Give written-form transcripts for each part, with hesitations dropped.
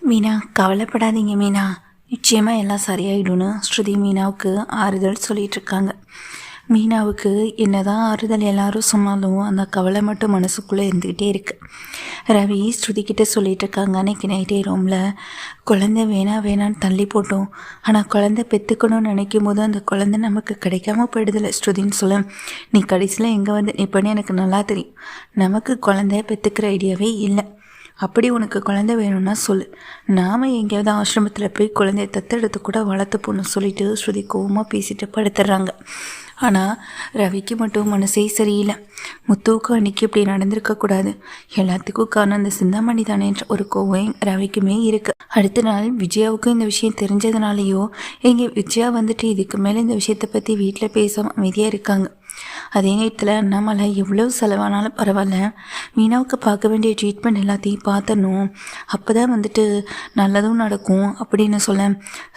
மீனா, கவலைப்படாதீங்க மீனா, நிச்சயமாக எல்லாம் சரியாயிடும்னு ஸ்ருதி மீனாவுக்கு ஆறுதல் சொல்லிகிட்ருக்காங்க. மீனாவுக்கு என்னதான் ஆறுதல் எல்லாரும் சொன்னாலும் அந்த கவலை மட்டும் மனசுக்குள்ளே இருந்துக்கிட்டே இருக்குது. ரவி ஸ்ருதிக்கிட்ட சொல்லிகிட்டு இருக்காங்க, அன்னைக்கு நைட்டே ரூமில் குழந்தை வேணான்னு தள்ளி போட்டோம். ஆனால் குழந்தை பெற்றுக்கணும்னு நினைக்கும் போது அந்த குழந்தை நமக்கு கிடைக்காம போயிடுதில்ல ஸ்ருதின்னு சொல்ல, நீ கடைசியில் எங்கே வந்து நிற்பன்னு எனக்கு நல்லா தெரியும். நமக்கு குழந்தைய பெற்றுக்கிற ஐடியாவே இல்லை. அப்படி உனக்கு குழந்தை வேணும்னா சொல்லு, நாம் எங்கேயாவது ஆசிரமத்தில் போய் குழந்தைய தத்தெடுத்து கூட வளர்த்துப்போன்னு சொல்லிட்டு ஸ்ருதி கோவமாக பேசிட்டு படுத்துடுறாங்க. ஆனால் ரவிக்கு மட்டும் மனசே சரியில்லை. முத்துவுக்கு அன்றைக்கி இப்படி நடந்திருக்கக்கூடாது, எல்லாத்துக்கும் காரணம் அந்த சிந்தாமணி தானேன்ற ஒரு கோவம் ரவிக்குமே இருக்குது. அடுத்த நாள் விஜயாவுக்கும் இந்த விஷயம் தெரிஞ்சதுனாலேயோ எங்கே விஜயா வந்துட்டு இதுக்கு மேலே இந்த விஷயத்தை பற்றி வீட்டில் பேசாமல் அமைதியாக இருக்காங்க. அதே நேரத்தில் அண்ணாமலை எவ்வளோ செலவானாலும் பரவாயில்ல, மீனாவுக்கு பார்க்க வேண்டிய ட்ரீட்மெண்ட் எல்லாத்தையும் பார்த்துடணும், அப்போ தான் வந்துட்டு நல்லதும் நடக்கும் அப்படின்னு சொல்ல,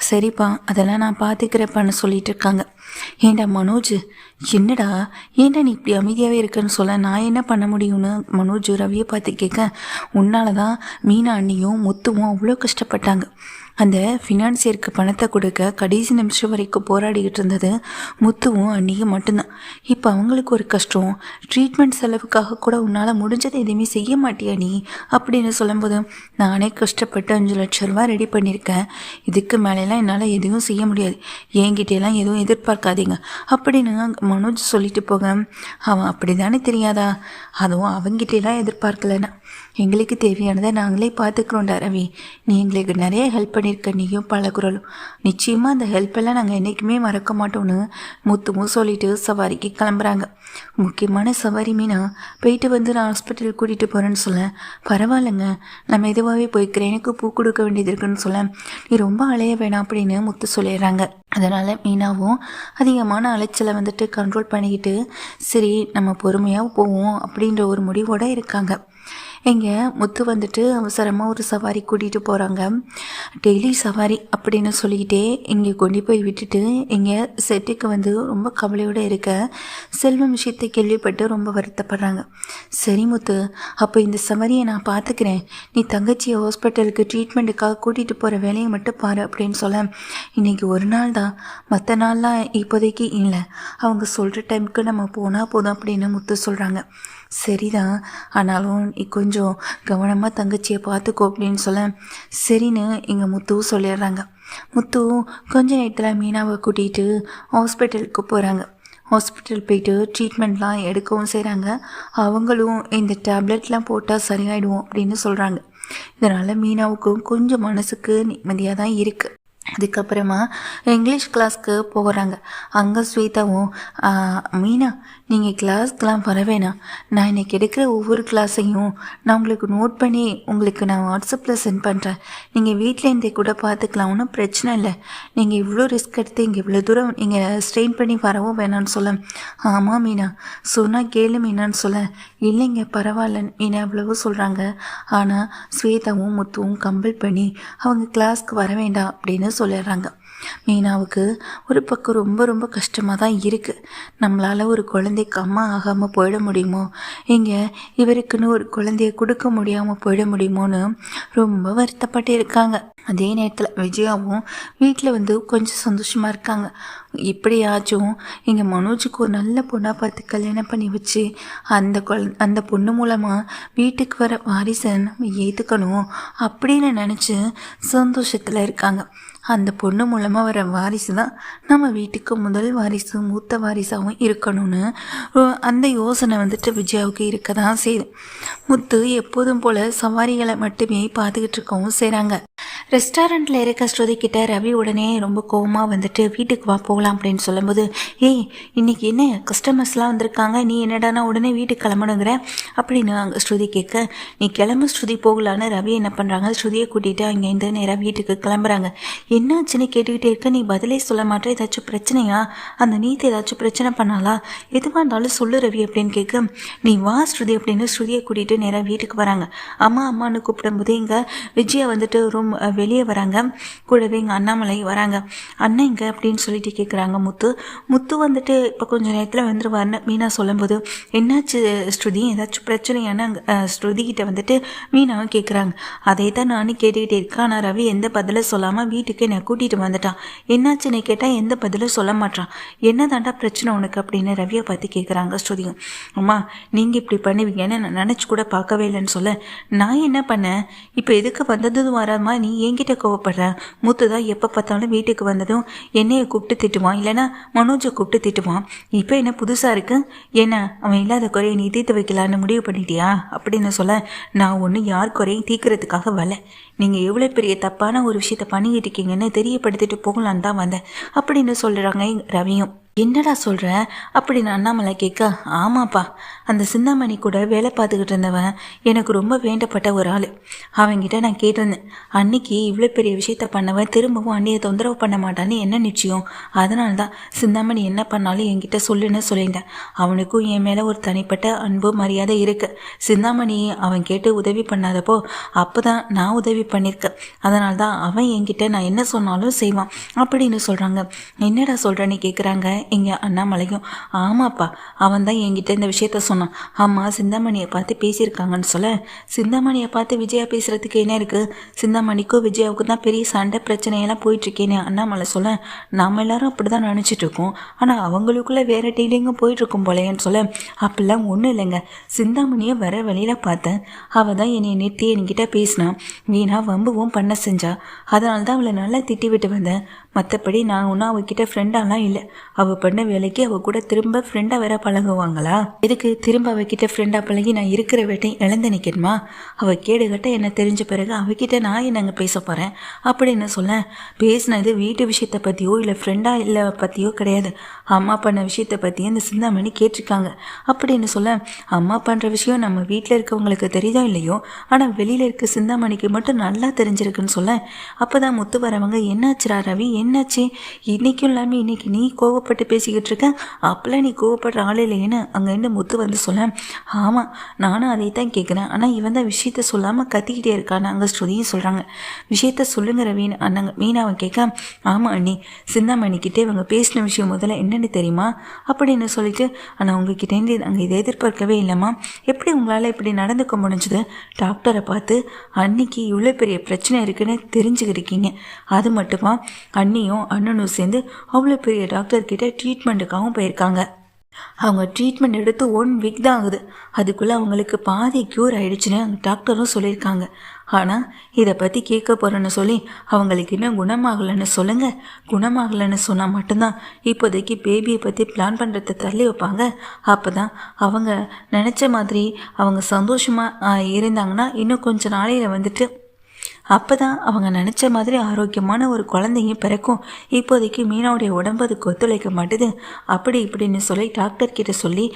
சரிப்பா அதெல்லாம் நான் பார்த்துக்கிறப்பான்னு சொல்லிட்டு இருக்காங்க. ஏண்டா மனோஜ், என்னடா ஏண்டா நீ இப்படி அமைதியாகவே இருக்கன்னு சொல்ல, நான் என்ன பண்ண முடியும்னு மனோஜ் ரவியை பார்த்து கேட்க, உன்னால தான் மீனா அண்ணியும் முத்துவும் அவ்வளோ கஷ்டப்பட்டாங்க. அந்த ஃபினான்சியருக்கு பணத்தை கொடுக்க கடைசி நிமிஷம் வரைக்கும் போராடிக்கிட்டு இருந்தது முத்துவும் அன்னியும் மட்டும்தான். இப்போ அவங்களுக்கு ஒரு கஷ்டம், ட்ரீட்மெண்ட் செலவுக்காக கூட உன்னால் முடிஞ்சதை எதுவுமே செய்ய மாட்டியா நீ அப்படின்னு சொல்லும்போது, நானே கஷ்டப்பட்டு 5 லட்சம் ரூபா ரெடி பண்ணியிருக்கேன், இதுக்கு மேலெலாம் என்னால் எதுவும் செய்ய முடியாது, என்கிட்டலாம் எதுவும் எதிர்பார்க்காதீங்க அப்படின்னு மனோஜ் சொல்லிட்டு போக, அவன் அப்படி தானே தெரியாதா, அதுவும் அவங்ககிட்டலாம் எதிர்பார்க்கலன்னா எங்களுக்கு தேவையானதை நாங்களே பார்த்துக்கிறோண்டா ரவி, நீ எங்களுக்கு நிறைய ஹெல்ப் பண்ணியிருக்க, நீயும் பழகுறலும், நிச்சயமாக அந்த ஹெல்ப்பெல்லாம் நாங்கள் என்றைக்குமே மறக்க மாட்டோன்னு முத்துமும் சொல்லிட்டு சவாரிக்கு கிளம்புறாங்க. முக்கியமான சவாரி மீனா, போயிட்டு வந்து நான் ஹாஸ்பிட்டல் கூட்டிகிட்டு போகிறேன்னு சொல்ல, பரவாயில்லைங்க நம்ம எதுவாகவே போய்க்கிறேன், எனக்கு பூ கொடுக்க வேண்டியது இருக்குன்னு சொல்ல, நீ ரொம்ப அலைய வேணாம் அப்படின்னு முத்து சொல்லிடுறாங்க. அதனால் மீனாவும் அதிகமான அலைச்சலை வந்துட்டு கண்ட்ரோல் பண்ணிக்கிட்டு சரி நம்ம பொறுமையாக போவோம் அப்படின்ற ஒரு முடிவோடு இருக்காங்க. இங்கே முத்து வந்துட்டு அவசரமாக ஒரு சவாரி கூட்டிகிட்டு போகிறாங்க. டெய்லி சவாரி அப்படின்னு சொல்லிக்கிட்டே இங்கே கொண்டு போய் விட்டுட்டு இங்கே செட்டுக்கு வந்து ரொம்ப கவலையோடு இருக்க செல்வம் விஷயத்தை கேள்விப்பட்டு ரொம்ப வருத்தப்படுறாங்க. சரி முத்து, அப்போ இந்த சவாரியை நான் பார்த்துக்கிறேன், நீ தங்கச்சியை ஹாஸ்பிட்டலுக்கு ட்ரீட்மெண்ட்டுக்காக கூட்டிகிட்டு போகிற வேலையை மட்டும் பாரு அப்படின்னு சொல்ல, இன்றைக்கி ஒரு நாள் தான், மற்ற நாள்லாம் இப்போதைக்கு இல்லை, அவங்க சொல்கிற டைமுக்கு நம்ம போனால் போதும் அப்படின்னு முத்து சொல்கிறாங்க. சரிதான், ஆனாலும் நீ கொஞ்சம் கவனமாக தங்கச்சியை பார்த்துக்கோ அப்படின்னு சொல்ல, சரின்னு இங்கே முத்துவும் சொல்லிடுறாங்க. முத்து கொஞ்ச நேரத்தில் மீனாவை கூட்டிகிட்டு ஹாஸ்பிட்டலுக்கு போகிறாங்க. ஹாஸ்பிட்டல் போயிட்டு ட்ரீட்மெண்ட்லாம் எடுக்கவும் செய்கிறாங்க. அவங்களும் இந்த டேப்லெட்லாம் போட்டால் சரியாயிடுவோம் அப்படின்னு சொல்கிறாங்க. இதனால் மீனாவுக்கும் கொஞ்சம் மனசுக்கு நிம்மதியாக தான் இருக்குது. அதுக்கப்புறமா இங்கிலீஷ் கிளாஸ்க்கு போகிறாங்க. அங்கே ஸ்வேதாவும், மீனா நீங்கள் கிளாஸ்க்கெலாம் வர வேணாம், நான் இன்றைக்கி எடுக்கிற ஒவ்வொரு கிளாஸையும் நான் உங்களுக்கு நோட் பண்ணி உங்களுக்கு நான் வாட்ஸ்அப்பில் சென்ட் பண்ணுறேன், நீங்கள் வீட்டிலேருந்தே கூட பார்த்துக்கலாம், ஒன்றும் பிரச்சனை இல்லை, நீங்கள் இவ்வளோ ரிஸ்க் எடுத்து இங்கே இவ்வளோ தூரம் நீங்கள் ஸ்ட்ரெயின் பண்ணி வரவும் வேணான்னு சொல்ல, ஆமாம் மீனா சொன்னால் கேளு மீனான்னு சொல்ல, இல்லைங்க பரவாயில்ல மீனா எவ்வளவோ சொல்கிறாங்க. ஆனால் ஸ்வேதாவும் முத்துவும் கம்பல் பண்ணி அவங்க கிளாஸ்க்கு வர வேண்டாம் அப்படின்னு சொல்லிடுறாங்க. மீனாவுக்கு ஒரு பக்கம் ரொம்ப ரொம்ப கஷ்டமாக தான் இருக்குது. நம்மளால் ஒரு குழந்தைக்கு அம்மா ஆகாமல் போயிட முடியுமோ, இங்கே இவருக்குன்னு ஒரு குழந்தைய கொடுக்க முடியாமல் போயிட முடியுமோன்னு ரொம்ப வருத்தப்பட்டு இருக்காங்க. அதே நேரத்தில் விஜயாவும் வீட்டில் வந்து கொஞ்சம் சந்தோஷமாக இருக்காங்க. இப்படியாச்சும் இங்கே மனோஜுக்கு ஒரு நல்ல பொண்ணாக பார்த்து கல்யாணம் பண்ணி வச்சு அந்த பொண்ணு மூலமாக வீட்டுக்கு வர வாரிசை நம்ம ஏற்றுக்கணும் அப்படின்னு நினச்சி சந்தோஷத்தில் இருக்காங்க. அந்த பொண்ணு மூலமாக வர வாரிசு தான் நம்ம வீட்டுக்கு முதல் வாரிசு, மூத்த வாரிசாகவும் இருக்கணும்னு அந்த யோசனை வந்துட்டு விஜயாவுக்கு இருக்க தான் செய்யுது. முத்து எப்போதும் போல் சவாரிகளை மட்டுமே பார்த்துக்கிட்டு இருக்கவும் செய்கிறாங்க. ரெஸ்டாரண்ட்டில் இருக்க ஸ்ருதிக்கிட்ட ரவி உடனே ரொம்ப கோவமாக வந்துட்டு வீட்டுக்கு வா போகலாம் அப்படின்னு சொல்லும்போது, ஏய் இன்னைக்கு என்ன கஸ்டமர்ஸ்லாம் வந்திருக்காங்க, நீ என்னடானா உடனே வீட்டுக்கு கிளம்பணுங்கிற அப்படின்னு அங்கே ஸ்ருதி கேட்க, நீ கிளம்பு ஸ்ருதி போகலான்னு ரவி என்ன பண்ணுறாங்க, ஸ்ருதியை கூட்டிகிட்டு அங்கேருந்து நேராக வீட்டுக்கு கிளம்புறாங்க. என்னாச்சுன்னு கேட்டுக்கிட்டே இருக்க, நீ பதிலே சொல்ல மாட்டேன், ஏதாச்சும் பிரச்சனையா, அந்த நீதி ஏதாச்சும் பிரச்சனை பண்ணாலா, எதுவாக இருந்தாலும் சொல்லு ரவி அப்படின்னு கேட்க, நீ வா ஸ்ருதி அப்படின்னு ஸ்ருதியை கூட்டிகிட்டு நேராக வீட்டுக்கு வராங்க. அம்மா அம்மான்னு கூப்பிடும்போது இங்கே விஜயா வந்துட்டு வெளியே வராங்க. கூடவே எங்கள் அண்ணாமலை வராங்க. அண்ணன் இங்கே அப்படின்னு சொல்லிட்டு கேட்குறாங்க. முத்து வந்துட்டு இப்போ கொஞ்சம் நேரத்தில் வந்துடுவார்னு மீனா சொல்லும்போது, என்னாச்சு ஸ்ருதி, ஏதாச்சும் பிரச்சனையான ஸ்ருதி கிட்ட வந்துட்டு மீனாவும் கேட்குறாங்க. அதே தான் நானும் கேட்டுக்கிட்டே இருக்கேன். ஆனால் ரவி எந்த பதிலும் சொல்லாமல் வீட்டுக்கு என்னை கூட்டிகிட்டு வந்துட்டான். என்னாச்சுன்னு கேட்டால் எந்த பதிலும் சொல்ல மாட்டான். என்ன தாண்டா பிரச்சனை உனக்கு அப்படின்னு ரவியை பார்த்து கேட்குறாங்க ஸ்ருதியும். அம்மா நீங்கள் இப்படி பண்ணுவீங்கன்னு நான் நினச்சி கூட பார்க்கவே இல்லைன்னு சொல்ல, நான் என்ன பண்ணேன், இப்போ எதுக்கு வந்ததும் வராமா நீ என்கிட்ட கோவப்படுற? முத்து தான் எப்போ பார்த்தாலும் வீட்டுக்கு வந்ததும் என்னையை கூப்பிட்டு திட்டுவான், இல்லைன்னா மனோஜை கூப்பிட்டு திட்டுவான். இப்போ என்ன புதுசாக இருக்கு? என்ன அவன் இல்லாத குறையை நீ தீர்த்து வைக்கலான்னு முடிவு பண்ணிட்டியா அப்படின்னு சொல்ல, நான் ஒன்றும் யார் குறையும் தீர்க்கறதுக்காக வரல. நீங்கள் எவ்வளோ பெரிய தப்பான ஒரு விஷயத்த பண்ணிக்கிட்டு இருக்கீங்கன்னு தெரியப்படுத்திட்டு போகலான்னு தான் வந்தேன் அப்படின்னு சொல்கிறாங்க ரவியும். என்னடா சொல்கிற அப்படின்னு அண்ணாமலை கேட்க, ஆமாப்பா, அந்த சிந்தாமணி கூட வேலை பார்த்துக்கிட்டு இருந்தவன் எனக்கு ரொம்ப வேண்டப்பட்ட ஒரு ஆள். அவன்கிட்ட நான் கேட்டிருந்தேன், அன்னைக்கு இவ்வளோ பெரிய விஷயத்த பண்ணவன் திரும்பவும் அண்ணியை தொந்தரவு பண்ண மாட்டான்னு என்ன நிச்சயம்? அதனால தான் சிந்தாமணி என்ன பண்ணாலும் என்கிட்ட சொல்லுன்னு சொல்லியிருந்தேன். அவனுக்கும் என் மேலே ஒரு தனிப்பட்ட அன்பு மரியாதை இருக்குது. சிந்தாமணி அவன் கேட்டு உதவி பண்ணாதப்போ அப்போ தான் நான் உதவி பண்ணியிருக்கேன். அதனால தான் அவன் என்கிட்ட நான் என்ன சொன்னாலும் செய்வான் அப்படின்னு சொல்கிறாங்க. என்னடா சொல்கிறேன்னு கேட்குறாங்க இங்கே அண்ணாமலையும். ஆமாப்பா, அவன் தான் என்கிட்ட இந்த விஷயத்த சொன்னான். அம்மா சிந்தாமணியை பார்த்து பேசியிருக்காங்கன்னு சொல்ல, சிந்தாமணியை பார்த்து விஜயா பேசுகிறதுக்கு என்ன இருக்குது? சிந்தாமணிக்கும் விஜயாவுக்கும் தான் பெரிய சண்டை பிரச்சனையெல்லாம் போயிட்டுருக்கேன்னு அண்ணாமலை சொல்ல, நம்ம எல்லாரும் அப்படி தான் நினச்சிட்டு இருக்கோம். ஆனால் அவங்களுக்குள்ளே வேறு டீலிங்கும் போயிட்டுருக்கும் போலேன்னு சொல்ல, அப்படிலாம் ஒன்றும் இல்லைங்க, சிந்தாமணியை வர வழியில் பார்த்தேன். அவள் தான் என்னை நிறுத்தி என்கிட்ட பேசினான். வீணா வம்புவும் பண்ண செஞ்சா. அதனால தான் அவளை நல்லா திட்டி விட்டு வந்தேன். மற்றபடி நான் ஒன்றும் அவகிட்ட ஃப்ரெண்டாலாம் இல்லை. அவள் பண்ண வேலைக்கு அவள் கூட திரும்ப ஃப்ரெண்டாக வேற பழகுவாங்களா? எதுக்கு திரும்ப அவகிட்ட ஃப்ரெண்டாக பழகி நான் இருக்கிற வேட்டையும் இழந்து நிற்கணுமா? அவள் கேடுகட்ட என்ன தெரிஞ்ச பிறகு அவகிட்ட நான் என்னங்க பேச போகிறேன் அப்படின்னு சொல்ல, பேசினது வீட்டு விஷயத்தை பற்றியோ இல்லை ஃப்ரெண்டாக இல்லை பற்றியோ கிடையாது. அம்மா பண்ண விஷயத்தை பற்றி அந்த சிந்தாமணி கேட்டிருக்காங்க அப்படின்னு சொல்ல, அம்மா பண்ணுற விஷயம் நம்ம வீட்டில் இருக்கவங்களுக்கு தெரியுதோ இல்லையோ, ஆனால் வெளியில் இருக்க சிந்தாமணிக்கு மட்டும் நல்லா தெரிஞ்சிருக்குன்னு சொல்ல, அப்போ தான் முத்து வரவங்க, என்னாச்சுரா ரவி, என்னாச்சு? இன்றைக்கும் இல்லாமல் இன்றைக்கி நீ கோவப்பட்டு பேசிக்கிட்டு இருக்க, அப்போல்லாம் நீ கோவப்படுற ஆள் இல்லையேன்னு அங்கேருந்து முத்து வந்து சொல்ல, ஆமாம் நானும் அதை தான் கேட்குறேன். ஆனால் இவன் தான் விஷயத்த சொல்லாமல் கத்திக்கிட்டே இருக்கான்னு அங்கே ஸ்ருதியும் சொல்கிறாங்க. விஷயத்த சொல்லுங்க ரவின்னு அண்ணாங்க மீனாவை கேட்க, ஆமாம் அண்ணி, சிந்தாமணிக்கிட்டே இவங்க பேசின விஷயம் முதல்ல என்னென்னு தெரியுமா அப்படின்னு சொல்லிட்டு, ஆனால் உங்ககிட்டேருந்து நாங்கள் இதை எதிர்பார்க்கவே இல்லைம்மா. எப்படி உங்களால் இப்படி நடந்துக்க முடிஞ்சுது? டாக்டரை பார்த்து அன்னைக்கு இவ்வளோ பெரிய பிரச்சனை இருக்குன்னு தெரிஞ்சுக்கிருக்கீங்க. அது மட்டுமா, அண்ணியும் அண்ணனும் சேர்ந்து அவ்வளோ பெரிய டாக்டர்கிட்ட ட்ரீட்மெண்ட்டுக்காகவும் போயிருக்காங்க. அவங்க ட்ரீட்மெண்ட் எடுத்து 1 வீக் தான் ஆகுது. அதுக்குள்ளே அவங்களுக்கு பாதி க்யூர் ஆகிடுச்சுன்னு அவங்க டாக்டரும் சொல்லியிருக்காங்க. ஆனால் இதை பற்றி கேட்க போகிறேன்னு சொல்லி அவங்களுக்கு இன்னும் குணமாகலைன்னு சொல்லுங்கள். குணமாகலைன்னு சொன்னால் மட்டும்தான் இப்போதைக்கு பேபியை பற்றி பிளான் பண்ணுறதை தள்ளி வைப்பாங்க. அப்போ தான் அவங்க நினச்ச மாதிரி அவங்க சந்தோஷமாக இருந்தாங்கன்னா இன்னும் கொஞ்சம் நாளையில் வந்துட்டு அப்போ தான் அவங்க நினச்ச மாதிரி ஆரோக்கியமான ஒரு குழந்தையும் பிறக்கும். இப்போதைக்கு மீனாவுடைய உடம்பு அதுக்கு ஒத்துழைக்க மாட்டுது அப்படி இப்படின்னு சொல்லி டாக்டர்கிட்ட சொல்லி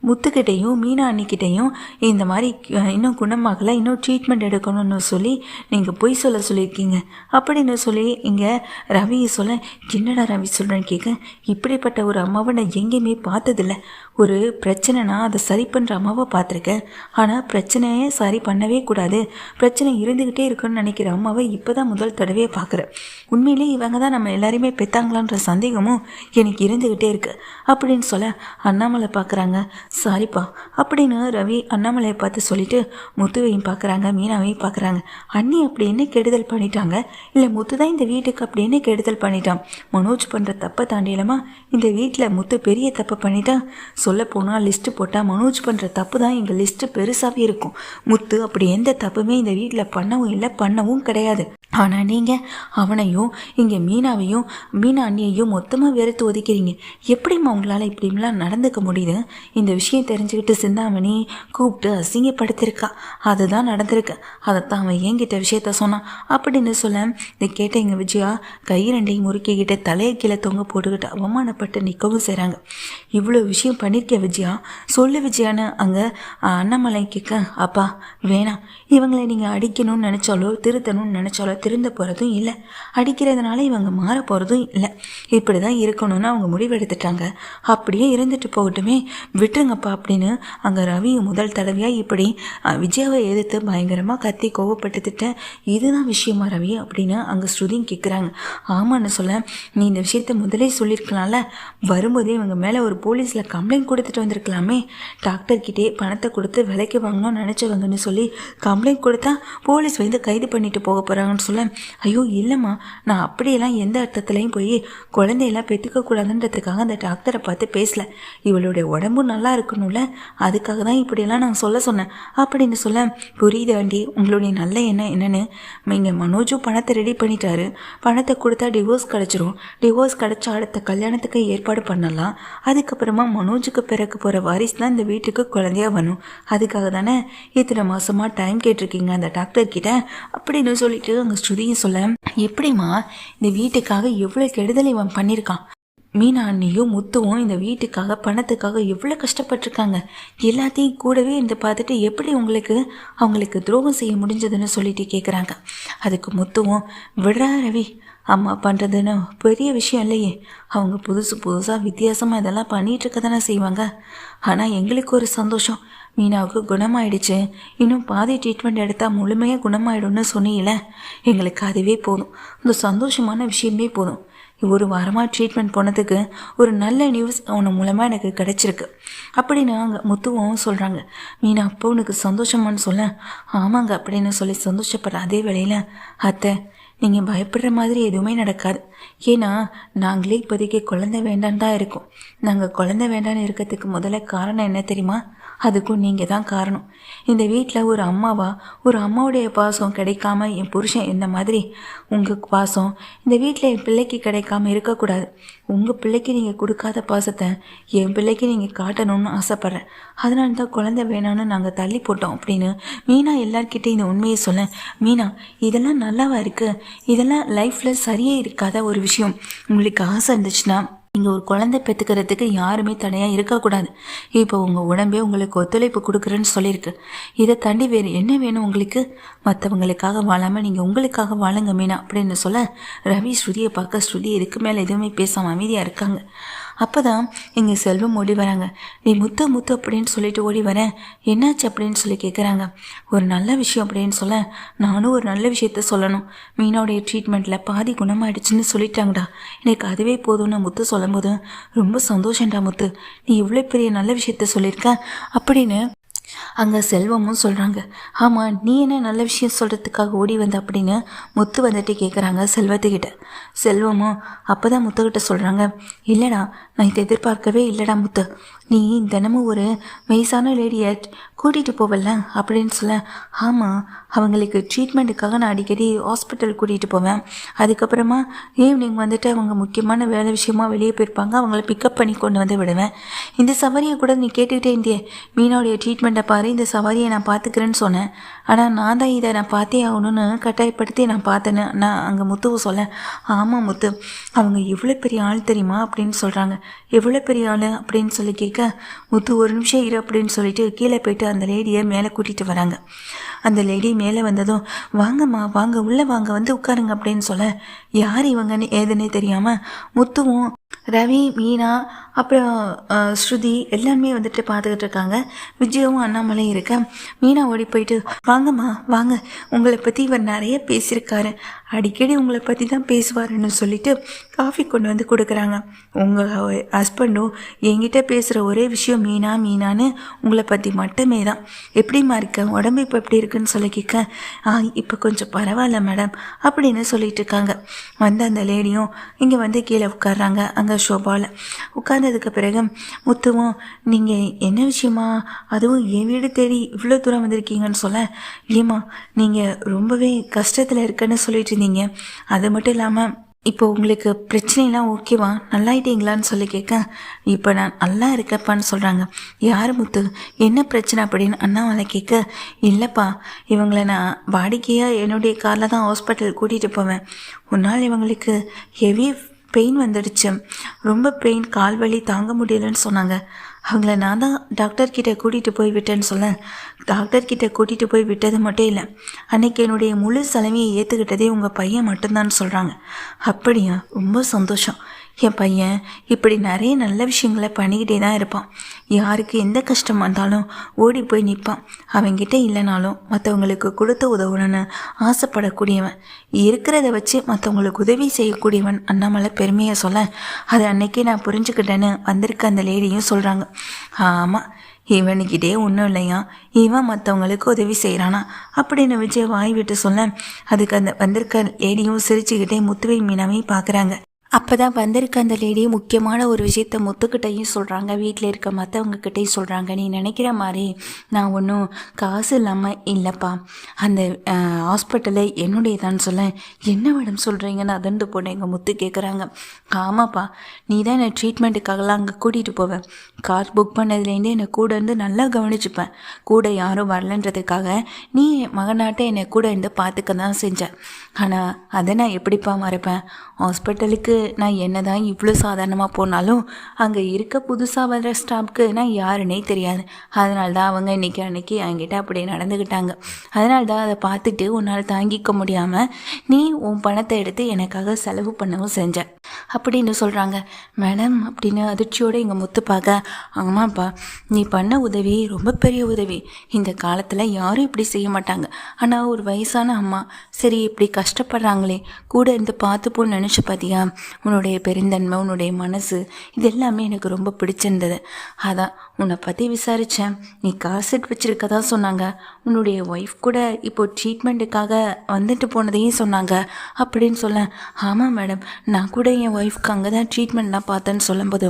முத்துக்கிட்டையும் மீனா அண்ணிக்கிட்டையும் இந்த மாதிரி இன்னும் குணமாகலை, இன்னும் ட்ரீட்மெண்ட் எடுக்கணும்னு சொல்லி நீங்கள் பொய் சொல்லியிருக்கீங்க அப்படின்னு சொல்லி இங்கே ரவியை சொல்ல, என்னடா ரவி சொல்கிறேன்னு கேட்க, இப்படிப்பட்ட ஒரு அம்மாவை நான் எங்கேயுமே பார்த்ததில்ல. ஒரு பிரச்சனைனா அதை சரி பண்ணுற அம்மாவை பார்த்துருக்கேன். ஆனால் பிரச்சனையே சரி பண்ணவே கூடாது, பிரச்சனை இருந்துக்கிட்டே இருக்குன்னு நினைக்கிற அம்மாவை இப்போ தான் முதல் தடவையே பார்க்குறேன். உண்மையிலே இவங்க தான் நம்ம எல்லாரையுமே பெற்றாங்களான்ற சந்தேகமும் எனக்கு இருந்துக்கிட்டே இருக்குது அப்படின்னு சொல்ல, அண்ணாமலை பார்க்குறாங்க. சாரிப்பா அப்படின்னு ரவி அண்ணாமலையை பார்த்து சொல்லிட்டு முத்துவையும் பார்க்குறாங்க, மீனாவையும் பார்க்குறாங்க. அண்ணி அப்படி என்ன கெடுதல் பண்ணிட்டாங்க? இல்லை முத்து தான் இந்த வீட்டுக்கு அப்படி என்ன கெடுதல் பண்ணிட்டான்? மனோஜ் பண்ணுற தப்பை தாண்டியலமா இந்த வீட்டில் முத்து பெரிய தப்பை பண்ணிட்டான். சொல்ல போனால் லிஸ்ட்டு போட்டால் மனோஜ் பண்ணுற தப்பு தான் எங்கள் லிஸ்ட்டு பெருசாகவே இருக்கும். முத்து அப்படி எந்த தப்புமே இந்த வீட்டில் பண்ணவும் இல்லை, பண்ணவும் கிடையாது. ஆனால் நீங்கள் அவனையும் இங்கே மீனா அண்ணியையும் மொத்தமாக வெறுத்து ஒதுக்கிறீங்க. எப்படிம்மா உங்களால் இப்படிலாம் நடந்துக்க முடியுது? இந்த விஷயம் தெரிஞ்சுக்கிட்டு சிந்தாமணி கூப்பிட்டு அசிங்கப்படுத்திருக்கா. அதுதான் நடந்திருக்கு. அதைத்தான் அவன் என்கிட்ட விஷயத்த சொன்னான் அப்படின்னு சொல்ல, இதை கேட்ட எங்கள் விஜயா கை 2ஐயும் முறுக்கிக்கிட்டு தலையை கீழே தொங்க போட்டுக்கிட்டு அவமானப்பட்டு நிற்கவும் செய்கிறாங்க. இவ்வளோ விஷயம் பண்ணியிருக்க விஜயா, சொல்லு விஜயான்னு அங்கே அண்ணாமலை கேட்க, அப்பா வேணாம், இவங்களை நீங்கள் அடிக்கணும்னு நினச்சாலோ திருத்தணும்னு நினச்சாலோ திருந்த போகிறதும் இல்லை, அடிக்கிறதுனால இவங்க மாற போகிறதும் இல்லை. இப்படி தான் இருக்கணும்னு அவங்க முடிவெடுத்துட்டாங்க. அப்படியே இருந்துட்டு போகட்டுமே, விட்டுருங்கப்பா அப்படின்னு அங்கே ரவி முதல் தடவையாக இப்படி விஜயாவை எதிர்த்து பயங்கரமாக கத்தி கோவப்பட்டுட்டேன். இதுதான் விஷயமா ரவி அப்படின்னு அங்கே ஸ்ருதியும் கேட்குறாங்க. ஆமான்னு சொல்ல, நீ இந்த விஷயத்த முதலே சொல்லியிருக்கலாம்ல, வரும்போதே இவங்க மேலே ஒரு போலீஸில் கம்ப்ளைண்ட் கொடுத்துட்டு வந்திருக்கலாமே, டாக்டர்கிட்டே பணத்தை கொடுத்து விலைக்கு வாங்கணும்னு நினச்சவங்கன்னு சொல்லி கம்ப்ளைண்ட் கொடுத்தா போலீஸ் வந்து கைது பண்ணிட்டு போக போகிறாங்கன்னு சொல்ல, ஐயோ இல்லைம்மா, நான் அப்படியெல்லாம் எந்த அர்த்தத்துலையும் போய் குழந்தையெல்லாம் பெற்றுக்க கூடாதுன்றதுக்காக அந்த டாக்டரை பார்த்து பேசல, இவளுடைய உடம்பும் நல்லா இருக்கணும்ல, அதுக்காக தான் இப்படியெல்லாம் நான் சொன்னேன் அப்படின்னு சொல்ல, புரியுது ஆண்டி உங்களுடைய நல்ல எண்ணம் என்னன்னு. இங்கே மனோஜும் பணத்தை ரெடி பண்ணிட்டாரு, பணத்தை கொடுத்தா டிவோர்ஸ் கிடச்சிரும், டிவோர்ஸ் கிடச்சா அடுத்த கல்யாணத்துக்கு ஏற்பாடு பண்ணலாம், அதுக்கப்புறமா மனோஜுக்கு பிறகு போகிற வாரிசு தான் இந்த வீட்டுக்கு குழந்தையா வரணும், அதுக்காக தானே இத்தனை மாசமாக டைம் கேட்டிருக்கீங்க அந்த டாக்டர்கிட்ட அப்படின்னு சொல்லிட்டு அங்கே ஸ்ருதியும் சொல்ல, எப்படிம்மா இந்த வீட்டுக்காக எவ்வளோ கெடுதல் இவன் பண்ணியிருக்கான், மீனா அண்ணியும் முத்துவும் இந்த வீட்டுக்காக பணத்துக்காக எவ்வளோ கஷ்டப்பட்டிருக்காங்க, எல்லாத்தையும் கூடவே இருந்து பார்த்துட்டு எப்படி அவங்களுக்கு துரோகம் செய்ய முடிஞ்சதுன்னு சொல்லிட்டு கேட்குறாங்க. அதுக்கு முத்துவும், விடுறா ரவி, அம்மா பண்ணுறதுன்னு பெரிய விஷயம் இல்லையே, அவங்க புதுசாக வித்தியாசமாக இதெல்லாம் பண்ணிகிட்ருக்க தானே செய்வாங்க, ஆனால் எங்களுக்கு ஒரு சந்தோஷம், மீனாவுக்கு குணமாயிடுச்சு, இன்னும் பாதி ட்ரீட்மெண்ட் எடுத்தால் முழுமையாக குணமாயிடும்னு சொன்னீங்கள, எங்களுக்கு அதுவே போதும், இந்த சந்தோஷமான விஷயமே போதும். ஒரு வாரமாக ட்ரீட்மெண்ட் போனதுக்கு ஒரு நல்ல நியூஸ் அவனை மூலமாக எனக்கு கிடச்சிருக்கு அப்படின்னு அங்கே முத்துவும் சொல்கிறாங்க. மீனா அப்போ உனக்கு சந்தோஷமானு சொல்ல, ஆமாங்க அப்படின்னு சொல்லி சந்தோஷப்படுற அதே வேளையில், அத்தை நீங்கள் பயப்படுற மாதிரி எதுவுமே நடக்காது, ஏன்னா நாங்களே இப்போதைக்கு குழந்தை வேண்டான்னு தான் இருக்கோம், நாங்கள் குழந்தை வேண்டான்னு இருக்கிறதுக்கு முதல்ல காரணம் என்ன தெரியுமா, அதுக்கும் நீங்கள் தான் காரணம். இந்த வீட்டில் ஒரு அம்மாவுடைய பாசம் கிடைக்காம என் புருஷன் இந்த மாதிரி உங்கள் பாசம் இந்த வீட்டில் என் பிள்ளைக்கு கிடைக்காம இருக்கக்கூடாது, உங்கள் பிள்ளைக்கு நீங்கள் கொடுக்காத பாசத்தை என் பிள்ளைக்கு நீங்கள் காட்டணும்னு ஆசைப்பட்றேன், அதனால தான் குழந்தை வேணான்னு நாங்கள் தள்ளி போட்டோம் அப்படின்னு மீனா எல்லார்கிட்டே இந்த உண்மையை சொல்ல, மீனா இதெல்லாம் நல்லாவா இருக்குது, இதெல்லாம் லைஃப்பில் சரியே இருக்காத ஒரு விஷயம், உங்களுக்கு ஆசை இருந்துச்சுன்னா நீங்கள் ஒரு குழந்தை பெற்றுக்கிறதுக்கு யாருமே தடையாக இருக்கக்கூடாது, இப்போ உங்கள் உடம்பே உங்களுக்கு ஒத்துழைப்பு கொடுக்குறேன்னு சொல்லியிருக்கு, இதை தாண்டி வேறு என்ன வேணும் உங்களுக்கு, மற்றவங்களுக்காக வாழாமல் நீங்கள் உங்களுக்காக வாழுங்க மீனா அப்படின்னு சொல்ல, ரவி ஸ்ருதியை பார்க்க ஸ்ருதி இதுக்கு மேலே எதுவுமே பேசாமல் அமைதியாக இருக்காங்க. அப்போ தான் இங்கே செல்வம் ஓடி வராங்க. நீ முத்து அப்படின்னு சொல்லிட்டு ஓடி வரேன், என்னாச்சு அப்படின்னு சொல்லி கேட்குறாங்க. ஒரு நல்ல விஷயம் அப்படின்னு சொல்ல, நானும் ஒரு நல்ல விஷயத்த சொல்லணும், மீனாவுடைய ட்ரீட்மெண்ட்டில் பாதி குணமாயிடுச்சுன்னு சொல்லிட்டாங்கடா, எனக்கு அதுவே போதும்னு முத்து சொல்லும்போது, ரொம்ப சந்தோஷம்டா முத்து, நீ இவ்வளோ பெரிய நல்ல விஷயத்த சொல்லியிருக்க அப்படின்னு அங்கே செல்வமும் சொல்கிறாங்க. ஆமாம், நீ என்ன நல்ல விஷயம் சொல்கிறதுக்காக ஓடி வந்த அப்படின்னு முத்து வந்துட்டு கேட்குறாங்க செல்வத்துக்கிட்ட. செல்வமும் அப்போ தான் முத்துக்கிட்ட சொல்கிறாங்க, இல்லைடா நான் இதை எதிர்பார்க்கவே இல்லைடா முத்து, நீ தினமும் ஒரு வயசான லேடியை கூட்டிகிட்டு போவல அப்படின்னு சொல்ல, ஆமாம் அவங்களுக்கு ட்ரீட்மெண்ட்டுக்காக நான் அடிக்கடி ஹாஸ்பிட்டல் கூட்டிகிட்டு போவேன், அதுக்கப்புறமா ஈவினிங் வந்துட்டு அவங்க முக்கியமான வேலை விஷயமா வெளியே போயிருப்பாங்க, அவங்கள பிக்கப் பண்ணி கொண்டு வந்து விடுவேன், இந்த சவாரியை கூட நீ கேட்டுக்கிட்டே இருந்தியே, மீனாவுடைய ட்ரீட்மெண்ட்டை பாரு, இந்த சவாரியை நான் பார்த்துக்கிறேன்னு சொன்னேன், ஆனால் நான் தான் இதை நான் பார்த்தே ஆகணும்னு கட்டாயப்படுத்தி நான் பார்த்தேன்னு நான் அங்கே முத்துவை சொல்ல, ஆமாம் முத்து அவங்க எவ்வளோ பெரிய ஆள் தெரியுமா அப்படின்னு சொல்கிறாங்க. எவ்வளோ பெரிய ஆள் அப்படின்னு சொல்லி கேட்க, முத்து ஒரு நிமிஷம் இரு அப்படின்னு சொல்லிட்டு கீழே போயிட்டு அந்த லேடியை மேலே கூட்டிகிட்டு வராங்க. அந்த லேடி மேலே வந்ததும், வாங்கம்மா வாங்க உள்ளே வாங்க வந்து உட்காருங்க அப்படின்னு சொல்ல, யார் இவங்கன்னு ஏதுன்னே தெரியாமல் முத்துவும் ரவி மீனா அப்புறம் ஸ்ருதி எல்லாருமே வந்துட்டு பார்த்துக்கிட்டு இருக்காங்க. விஜயாவும் அண்ணாமலையும் இருக்க, மீனா ஓடி போயிட்டு, வாங்கம்மா வாங்க, உங்களை பற்றி இவர் நிறைய பேசியிருக்காரு, அடிக்கடி உங்களை பற்றி தான் பேசுவாருன்னு சொல்லிட்டு காஃபி கொண்டு வந்து கொடுக்குறாங்க. உங்கள் ஹஸ்பண்டும் என்கிட்ட பேசுகிற ஒரே விஷயம் மீனான்னு உங்களை பற்றி மட்டுமே தான், எப்படிமா இருக்க, உடம்பு இப்போ எப்படி இருக்குன்னு சொல்லி கேட்க, இப்போ கொஞ்சம் பரவாயில்ல மேடம் அப்படின்னு சொல்லிட்டு இருக்காங்க. வந்து அந்த லேடியும் இங்கே வந்து கீழே உட்காடுறாங்க. அங்கே ஷோபாவில் உட்கார்ந்ததுக்கு பிறகு முத்துவும், நீங்கள் என்ன விஷயமா, அதுவும் என் வீடு தேடி இவ்வளோ தூரம் வந்திருக்கீங்கன்னு சொல்ல, ஏம்மா நீங்கள் ரொம்பவே கஷ்டத்தில் இருக்குன்னு சொல்லிட்டு இருந்தீங்க, அது மட்டும் இல்லாமல் இப்போ உங்களுக்கு பிரச்சனைலாம் ஓகேவா, நல்லாயிட்டீங்களான்னு சொல்லி கேட்க, இப்போ நான் நல்லா இருக்கப்பான்னு சொல்கிறாங்க. யார் முத்து, என்ன பிரச்சனை அப்படின்னு அண்ணாமலை கேட்க, இல்லைப்பா இவங்களை நான் வாடிக்கையாக என்னுடைய காரில் தான் ஹாஸ்பிட்டல் கூட்டிகிட்டு போவேன், ஒரு நாள் இவங்களுக்கு ஹெவி பெயின் வந்துடுச்சு, ரொம்ப பெயின், கால் வலி தாங்க முடியலன்னு சொன்னாங்க, அவங்கள நான் தான் டாக்டர்கிட்ட கூட்டிகிட்டு போய் விட்டேன்னு சொல்ல. டாக்டர்கிட்ட கூட்டிகிட்டு போய் விட்டது மட்டும் இல்லை, அன்னைக்கு என்னுடைய முழு செலவையை ஏற்றுக்கிட்டதே உங்கள் பையன் மட்டும்தான் சொல்கிறாங்க. அப்படியா? ரொம்ப சந்தோஷம். என் பையன் இப்படி நிறைய நல்ல விஷயங்களை பண்ணிக்கிட்டே தான் இருப்பான். யாருக்கு எந்த கஷ்டம் வந்தாலும் ஓடி போய் நிற்பான். அவங்கிட்ட இல்லைனாலும் மற்றவங்களுக்கு கொடுத்து உதவணும்னு ஆசைப்படக்கூடியவன், இருக்கிறத வச்சு மற்றவங்களுக்கு உதவி செய்யக்கூடியவன் அண்ணாமலை பெருமையை சொல்ல, அதை அன்னைக்கே நான் புரிஞ்சுக்கிட்டேன்னு வந்திருக்க அந்த லேடியும் சொல்கிறாங்க. ஆமாம், இவனுக்கிட்டே ஒன்றும் இல்லையா, இவன் மற்றவங்களுக்கு உதவி செய்கிறானா அப்படின்னு விஜய் வாய் விட்டு சொல்ல, அதுக்கு அந்த வந்திருக்க லேடியும் சிரிச்சுக்கிட்டே முத்துவை மீனாவையும் பார்க்குறாங்க. அப்போ தான் வந்திருக்க அந்த லேடி முக்கியமான ஒரு விஷயத்த முத்துக்கிட்டையும் சொல்கிறாங்க, வீட்டில் இருக்க மற்றவங்கக்கிட்டையும் சொல்கிறாங்க. நீ நினைக்கிற மாதிரி நான் ஒன்றும் காசு இல்லாமல் இல்லைப்பா, அந்த ஹாஸ்பிட்டலில் என்னுடையதான்னு சொல்ல. என்ன மேடம் சொல்கிறீங்கன்னு அதண்டு போன எங்கள் முத்து கேட்குறாங்க. ஆமாப்பா, நீ தான் என்னை ட்ரீட்மெண்ட்டுக்காகலாம் அங்கே கூட்டிகிட்டு போவேன். கார் புக் பண்ணதுலேருந்தே என்னை கூட இருந்து நல்லா கவனிச்சுப்பேன். கூட யாரும் வரலன்றதுக்காக நீ மகனாட்ட என்னை கூட இருந்து பார்த்துக்க தான் செஞ்சேன். ஆனால் அதை நான் எப்படிப்பா மறைப்பேன்? ஹாஸ்பிட்டலுக்கு நான் என்ன தான் இவ்வளோ சாதாரணமாக போனாலும் அங்கே இருக்க புதுசாக வர ஸ்டாஃப்க்கு நான் யாருன்னே தெரியாது. அதனால தான் அவங்க அன்றைக்கி என்கிட்ட அப்படியே நடந்துக்கிட்டாங்க. அதனால தான் அதை பார்த்துட்டு உன்னால் தாங்கிக்க முடியாமல் நீ உன் பணத்தை எடுத்து எனக்காக செலவு பண்ணவும் செஞ்ச அப்படின்னு சொல்கிறாங்க. மேடம் அப்படின்னு அதிர்ச்சியோடு எங்கள் முத்து பார்க்க, ஆமாப்பா, நீ பண்ண உதவி ரொம்ப பெரிய உதவி. இந்த காலத்தில் யாரும் இப்படி செய்ய மாட்டாங்க. ஆனால் ஒரு வயசான அம்மா சரி இப்படி கஷ்டப்படுறாங்களே, கூட இருந்து பார்த்துப்போன்னு நினச்சி பார்த்தியா? உன்னுடைய பெருந்தன்மை, உன்னுடைய மனசு, இது எல்லாமே எனக்கு ரொம்ப பிடிச்சிருந்தது. அதான் உன்னை பற்றி விசாரித்தேன். நீ காசெட் வச்சுருக்கதா சொன்னாங்க. உன்னுடைய ஒய்ஃப் கூட இப்போது ட்ரீட்மெண்ட்டுக்காக வந்துட்டு போனதையும் சொன்னாங்க அப்படின்னு சொல்ல. ஆமாம் மேடம், நான் கூட என் ஒய்ஃப்க்கு அங்கே தான் ட்ரீட்மெண்ட்லாம் பார்த்தேன்னு சொல்லும்போது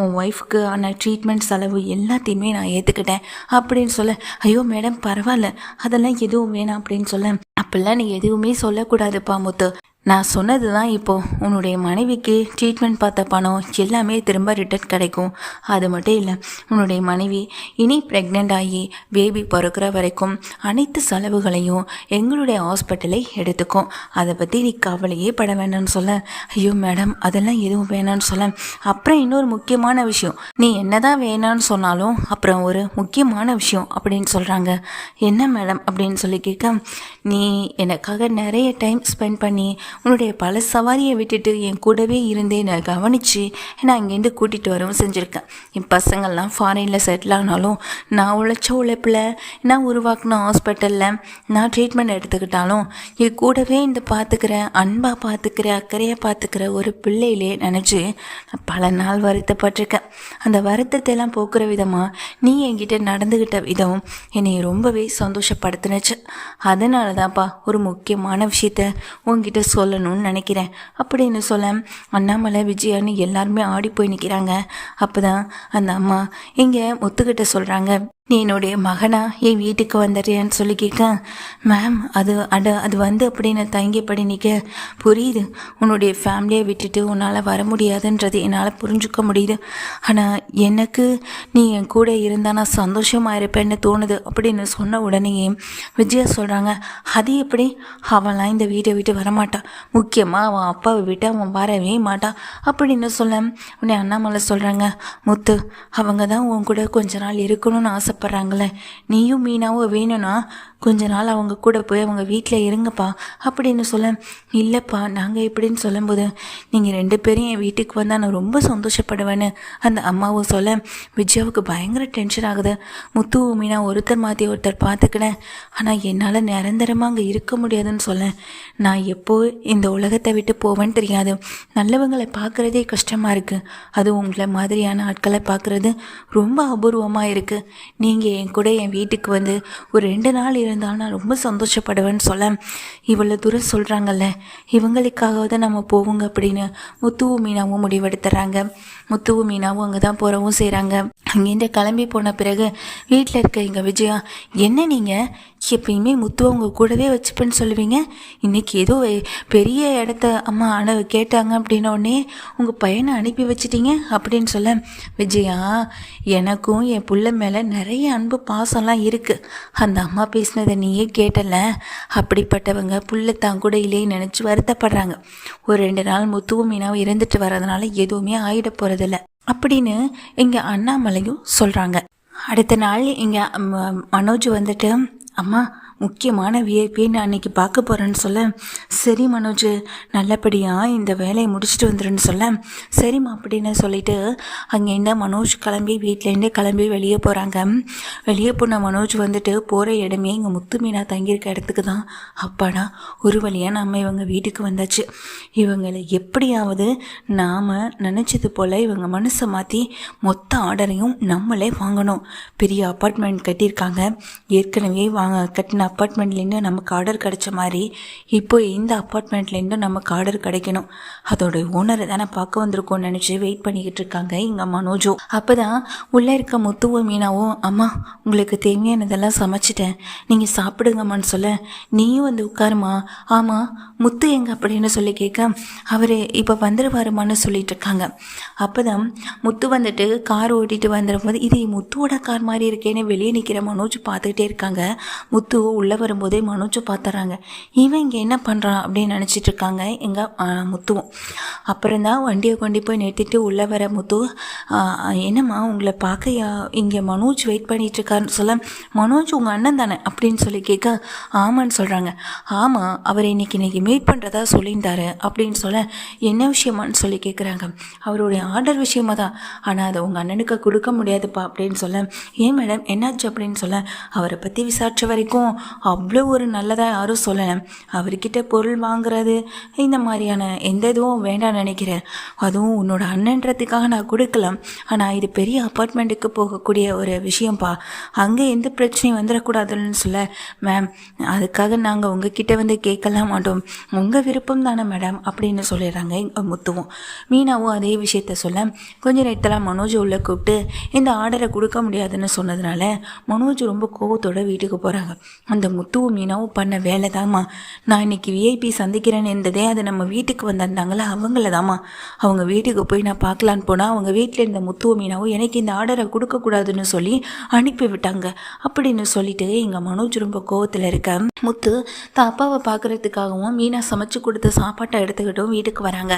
உன் ஒய்ஃப்க்கு ஆன ட்ரீட்மெண்ட் செலவு எல்லாத்தையுமே நான் ஏற்றுக்கிட்டேன் அப்படின்னு சொல்ல. ஐயோ மேடம் பரவாயில்ல, அதெல்லாம் எதுவும் வேணாம் அப்படின்னு சொல்ல. அப்படிலாம் நீ எதுவுமே சொல்லக்கூடாதுப்பா முத்து. நான் சொன்னது தான் இப்போது உன்னுடைய மனைவிக்கு ட்ரீட்மெண்ட் பார்த்த பணம் எல்லாமே திரும்ப ரிட்டர்ன் கிடைக்கும். அது மட்டும் இல்லை, உன்னுடைய மனைவி இனி ப்ரெக்னென்ட் ஆகி பேபி பிறக்கிற வரைக்கும் அனைத்து செலவுகளையும் எங்களுடைய ஹாஸ்பிட்டலை எடுத்துக்கும். அதை பற்றி நீ கவலையே பட வேண்டாம்னு சொல்ல. ஐயோ மேடம் அதெல்லாம் எதுவும் வேணான்னு சொல்ல. அப்புறம் இன்னொரு முக்கியமான விஷயம், நீ என்ன தான் வேணான்னு சொன்னாலும் அப்புறம் ஒரு முக்கியமான விஷயம் அப்படின்னு சொல்கிறாங்க. என்ன மேடம் அப்படின்னு சொல்லி கேட்க, நீ எனக்காக நிறைய டைம் ஸ்பெண்ட் பண்ணி உன்னுடைய பல சவாரியை விட்டுட்டு என் கூடவே இருந்தே நான் கவனித்து நான் இங்கேருந்து கூட்டிகிட்டு வரவும் செஞ்சுருக்கேன். என் பசங்கள்லாம் ஃபாரினில் செட்டில் ஆனாலும் நான் உழைச்ச உழைப்பில் நான் உருவாக்கின ஹாஸ்பிட்டலில் நான் ட்ரீட்மெண்ட் எடுத்துக்கிட்டாலும் என் கூடவே இந்த பார்த்துக்கிற, அன்பாக பார்த்துக்கிற, அக்கறையாக பார்த்துக்கிற ஒரு பிள்ளையிலே நினச்சி நான் பல நாள் வருத்தப்பட்டிருக்கேன். அந்த வருத்தத்தை எல்லாம் போக்குற விதமாக நீ என்கிட்ட நடந்துக்கிட்ட விதம் என்னை ரொம்பவே சந்தோஷப்படுத்துனுச்சு. அதனால தான்ப்பா ஒரு முக்கியமான விஷயத்த உங்ககிட்ட சொல்லணும்னு நினைக்கிறேன் அப்படின்னு சொல்ல. அண்ணாமலை விஜயான்னு எல்லாருமே ஆடி போய் நிற்கிறாங்க. அப்போ தான் அந்த அம்மா இங்கே முத்துக்கிட்ட சொல்கிறாங்க, நீ என்னுடைய மகனா என் வீட்டுக்கு வந்துடுறியான்னு சொல்லி கேட்க. மேம் அது வந்து அப்படின்னு தயங்கிப்படி நிற்க. புரியுது, உன்னுடைய ஃபேமிலியை விட்டுட்டு உன்னால் வர முடியாதுன்றது என்னால் புரிஞ்சுக்க முடியுது. ஆனால் எனக்கு நீ என் கூட இருந்தால் நான் சந்தோஷமாக இருப்பேன்னு தோணுது அப்படின்னு சொன்ன உடனேயே விஜயா சொல்கிறாங்க, அது எப்படி? அவன்லாம் இந்த வீட்டை விட்டு வரமாட்டான், முக்கியமாக அவன் அப்பாவை விட்டு அவன் வரவே மாட்டான் அப்படின்னு சொல்ல. உடனே அண்ணாமலை சொல்கிறாங்க, முத்து அவங்க தான் உன் கூட கொஞ்ச நாள் இருக்கணும்னு ஆசைப்பட்றாங்களே, நீயும் மீனாவும் வேணும்னா கொஞ்ச நாள் அவங்க கூட போய் அவங்க வீட்டில் இருங்கப்பா அப்படின்னு சொல்ல. இல்லைப்பா நாங்கள் எப்படின்னு சொல்லும்போது, நீங்கள் 2 பேரும் என் வீட்டுக்கு வந்தால் நான் ரொம்ப சந்தோஷப்படுவேன்னு அந்த அம்மாவும் சொல்ல. விஜயாவுக்கு பயங்கர டென்ஷன் ஆகுது. முத்துவும் மீனா ஒருத்தர் மாற்றி ஒருத்தர் பார்த்துக்கினேன், ஆனால் என்னால் நிரந்தரமாக அங்கே இருக்க முடியாதுன்னு சொல்ல. நான் எப்போ இந்த உலகத்தை விட்டு போவேன்னு தெரியாது. நல்லவங்களை பார்க்குறதே கஷ்டமாக இருக்குது, அது உங்களை மாதிரியான ஆட்களை பார்க்குறது ரொம்ப அபூர்வமாக இருக்குது. நீங்கள் என் கூட என் வீட்டுக்கு வந்து ஒரு 2 நாள் இருந்தால் நான் ரொம்ப சந்தோஷப்படுவேன்னு சொல்ல. இவ்வளோ தூரம் சொல்கிறாங்கல்ல, இவங்களுக்காக தான் நம்ம போவோங்க அப்படின்னு முத்துவும் மீனாவும் முடிவெடுத்துறாங்க. முத்துவும் மீனாவும் அங்கே தான் போகிறவும் செய்கிறாங்க. அங்கேருந்து கிளம்பி போன பிறகு வீட்டில் இருக்க எங்கள் விஜயா, என்ன நீங்கள் எப்பயுமே முத்துவை உங்கள் கூடவே வச்சுப்பேன்னு சொல்லுவீங்க, இன்றைக்கி ஏதோ பெரிய இடத்த அம்மா கேட்டாங்க அப்படின்னோடனே உங்கள் பையனை அனுப்பி வச்சிட்டீங்க அப்படின்னு சொல்ல. விஜயா, எனக்கும் என் புள்ள மேலே நிறைய அன்பு பாசம்லாம் இருக்குது. அந்த அம்மா பேசினதை நீயே கேட்டல, அப்படிப்பட்டவங்க புள்ள தான் கூட இல்லையே நினச்சி வருத்தப்படுறாங்க. ஒரு 2 நாள் முத்துவும் மீனாவும் இருந்துட்டு வர்றதுனால எதுவுமே ஆகிட போகிறதில்ல. அப்படின்னு இங்கே அண்ணாமலையும் சொல்கிறாங்க. அடுத்த நாள் இங்கே மனோஜ் வந்துட்டு, அம்மா முக்கியமான விஐபி நான் அன்றைக்கி பார்க்க போகிறேன்னு சொல்ல, சரி மனோஜ் நல்லபடியாக இந்த வேலையை முடிச்சுட்டு வந்துடுன்னு சொல்ல, சரிம்மா அப்படின்னு சொல்லிட்டு அங்கேருந்து மனோஜ் கிளம்பி வீட்டிலேருந்தே கிளம்பி வெளியே போகிறாங்க. வெளியே போன மனோஜ் வந்துட்டு போகிற இடமே இங்கே முத்து மீனா தங்கியிருக்க இடத்துக்கு தான். அப்பாடா ஒரு வழியாக நம்ம இவங்க வீட்டுக்கு வந்தாச்சு. இவங்களை எப்படியாவது நாம் நினச்சது போல் இவங்க மனசை மாற்றி மொத்த ஆர்டரையும் நம்மளே வாங்கணும். பெரிய அப்பார்ட்மெண்ட் கட்டியிருக்காங்க. ஏற்கனவே கட்டின அப்பார்ட்மெண்ட்லேருந்து நமக்கு ஆர்டர் கிடைச்ச மாதிரி இப்போ இந்த அப்பார்ட்மெண்ட்லேருந்து நமக்கு ஆர்டர் கிடைக்கணும். அதோட ஓனரை தானே பார்க்க வந்திருக்கோன்னு நினச்சி வெயிட் பண்ணிக்கிட்டு இருக்காங்க இங்கே மனோஜோ. அப்போ தான் உள்ளே இருக்க முத்துவும் மீனாவும், அம்மா உங்களுக்கு தேவையானதெல்லாம் சமைச்சிட்டேன், நீங்கள் சாப்பிடுங்கம்மான்னு சொல்ல, நீயும் வந்து உட்காருமா. ஆமாம் முத்து எங்க அப்படின்னு சொல்லி கேட்க, அவர் இப்போ வந்துடுவாருமான்னு சொல்லிட்டு இருக்காங்க. அப்போ தான் முத்து வந்துட்டு கார் ஓட்டிட்டு வந்துடும்போது, இது முத்துவோட கார் மாதிரி இருக்கேன்னு வெளியே நிற்கிற மனோஜ் பார்த்துக்கிட்டே இருக்காங்க. முத்து உள்ளே வரும்போதே மனோஜை பார்த்துறாங்க. இவன் இங்கே என்ன பண்ணுறான் அப்படின்னு நினச்சிட்டு இருக்காங்க எங்கள் முத்துவும். அப்புறம்தான் வண்டியை கொண்டு போய் நிறுத்திட்டு உள்ளே வர முத்து, என்னம்மா உங்களை பார்க்க இங்கே மனோஜ் வெயிட் பண்ணிட்டு இருக்காருன்னு சொல்ல, மனோஜ் உங்கள் அண்ணன் தானே அப்படின்னு சொல்லி கேட்க, ஆமான்னு சொல்கிறாங்க. ஆமாம் அவர் இன்னைக்கு மீட் பண்ணுறதா சொல்லியிருந்தாரு அப்படின்னு சொல்ல, என்ன விஷயமானு சொல்லி கேட்குறாங்க. அவருடைய ஆர்டர் விஷயமா தான், ஆனால் அதை உங்கள் அண்ணனுக்கு கொடுக்க முடியாதுப்பா அப்படின்னு சொல்ல, ஏன் மேடம் என்னாச்சு அப்படின்னு சொல்ல, அவரை பற்றி விசாரித்த வரைக்கும் அவ்வளோ ஒரு நல்லதாக யாரும் சொல்லலை. அவர்கிட்ட பொருள் வாங்குறது இந்த மாதிரியான எந்த இதுவும் வேண்டாம்னு நினைக்கிறேன். அதுவும் உன்னோட அண்ணன்றதுக்காக நான் கொடுக்கலாம். ஆனால் இது பெரிய அப்பார்ட்மெண்ட்டுக்கு போகக்கூடிய ஒரு விஷயம்ப்பா, அங்கே எந்த பிரச்சனையும் வந்துடக்கூடாதுன்னு சொல்ல, மேம் அதுக்காக நாங்கள் உங்ககிட்ட வந்து கேட்கலாம் மாட்டோம், உங்கள் விருப்பம் தானே மேடம் அப்படின்னு சொல்லிடுறாங்க முத்துவும். மீனாவும் அதே விஷயத்த சொல்ல, கொஞ்ச நேரத்தில் மனோஜ் உள்ள கூப்பிட்டு இந்த ஆர்டரை கொடுக்க முடியாதுன்னு சொன்னதுனால மனோஜ் ரொம்ப கோவத்தோட வீட்டுக்கு போகிறாங்க. அந்த முத்துவும் மீனாவும் பண்ண வேலை தாம்மா. நான் இன்னைக்கு விஐபி சந்திக்கிறேன்னு இருந்ததே அது நம்ம வீட்டுக்கு வந்திருந்தாங்களே அவங்கள தாம்மா. அவங்க வீட்டுக்கு போய் நான் பார்க்கலான்னு போனால் அவங்க வீட்டில் இருந்த முத்துவும் மீனாவும் எனக்கு இந்த ஆர்டரை கொடுக்கக்கூடாதுன்னு சொல்லி அனுப்பி விட்டாங்க அப்படின்னு சொல்லிட்டு எங்கள் மனோஜ் ரொம்ப கோவத்தில் இருக்க, முத்து தான் அப்பாவை பார்க்குறதுக்காகவும் மீனா சமைச்சு கொடுத்த சாப்பாட்டை எடுத்துக்கிட்டும் வீட்டுக்கு வராங்க.